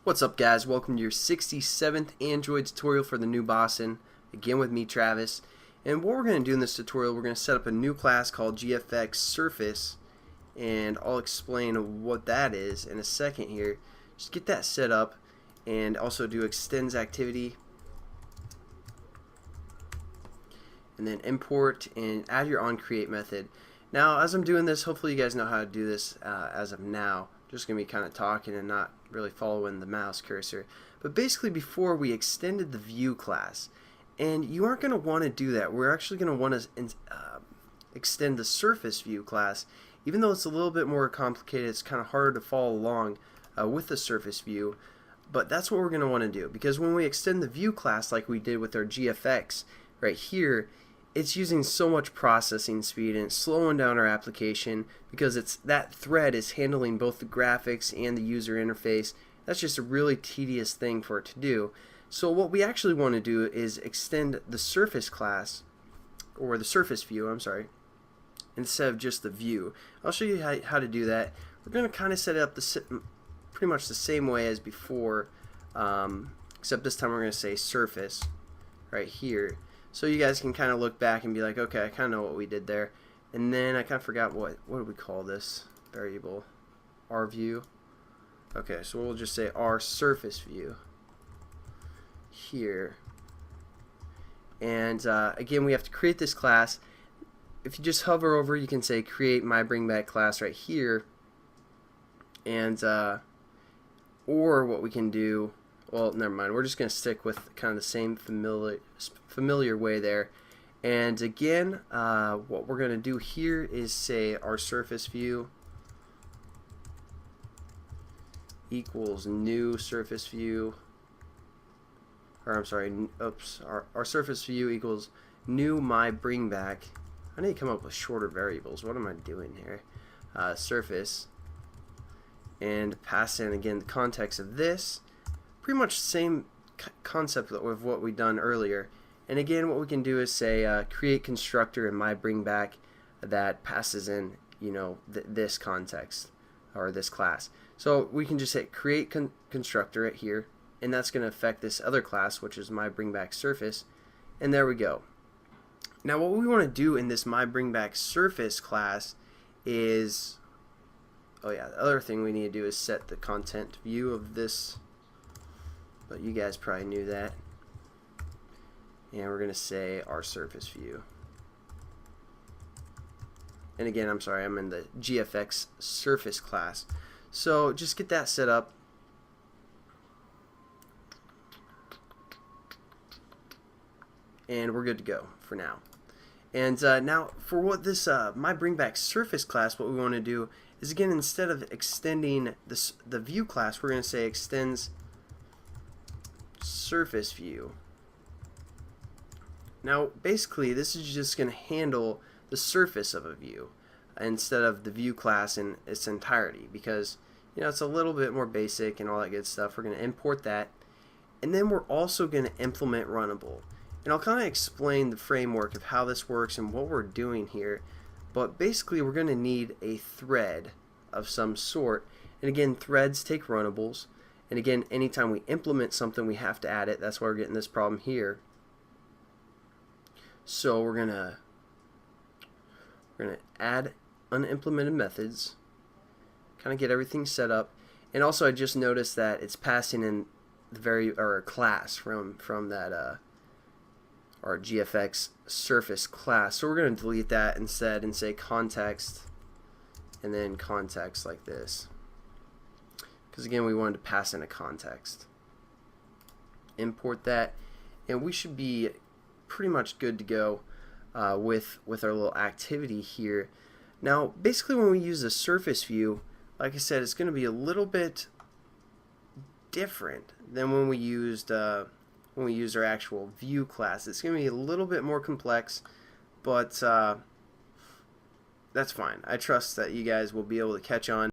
What's up, guys? Welcome to your 67th Android tutorial for the new Boston. Again with me, Travis. And what we're going to do in this tutorial, we're going to set up a new class called GFX Surface, and I'll explain what that is in a second here. Just get that set up and also do extends activity, and then import and add your onCreate method. Now, as I'm doing this, hopefully you guys know how to do this as of now. Just going to be kind of talking and not really following the mouse cursor. But basically, before we extended the view class, and you aren't going to want to do that. We're actually going to want to extend the SurfaceView class. Even though it's a little bit more complicated, it's kind of harder to follow along with the SurfaceView. But that's what we're going to want to do, because when we extend the view class like we did with our GFX right here, it's using so much processing speed and it's slowing down our application because that thread is handling both the graphics and the user interface. That's just a really tedious thing for it to do. So what we actually want to do is extend the surface class, or the surface view, I'm sorry, instead of just the view. I'll show you how to do that. We're going to kind of set it up pretty much the same way as before, except this time we're going to say surface right here. So you guys can kind of look back and be like, okay, I kind of know what we did there. And then I kind of forgot what do we call this variable? Our view. Okay, so we'll just say our surface view here. And again, we have to create this class. If you just hover over, you can say create my bringback class right here. And or what we can do, well, never mind. We're just going to stick with kind of the same familiar way there. And again, what we're going to do here is say our surface view equals new surface view, or I'm sorry, oops, our surface view equals new my bringback. I need to come up with shorter variables. What am I doing here? Surface, and pass in again the context of this. Pretty much the same concept of what we done earlier. And again, what we can do is say create constructor in my bringback that passes in, you know, this context or this class. So we can just hit create constructor right here, and that's going to affect this other class, which is my bringback surface. And there we go. Now what we want to do in this my bringback surface class is, oh yeah, the other thing we need to do is set the content view of this. But you guys probably knew that. And we're going to say our surface view. And again, I'm sorry, I'm in the GFX surface class. So just get that set up. And we're good to go for now. And now for what this my bringback surface class, what we want to do is, again, instead of extending the view class, we're going to say extends surface view. Now basically this is just going to handle the surface of a view instead of the view class in its entirety, because you know it's a little bit more basic and all that good stuff. We're going to import that, and then we're also going to implement runnable, and I'll kind of explain the framework of how this works and what we're doing here. But basically we're going to need a thread of some sort, and again, threads take runnables. And again, anytime we implement something, we have to add it. That's why we're getting this problem here. So we're gonna add unimplemented methods, kind of get everything set up. And also, I just noticed that it's passing in the class from that our GFX surface class. So we're gonna delete that instead and say context, and then context like this. Because again, we wanted to pass in a context. Import that, and we should be pretty much good to go with our little activity here. Now, basically, when we use the surface view, like I said, it's going to be a little bit different than when we used our actual view class. It's going to be a little bit more complex, but that's fine. I trust that you guys will be able to catch on.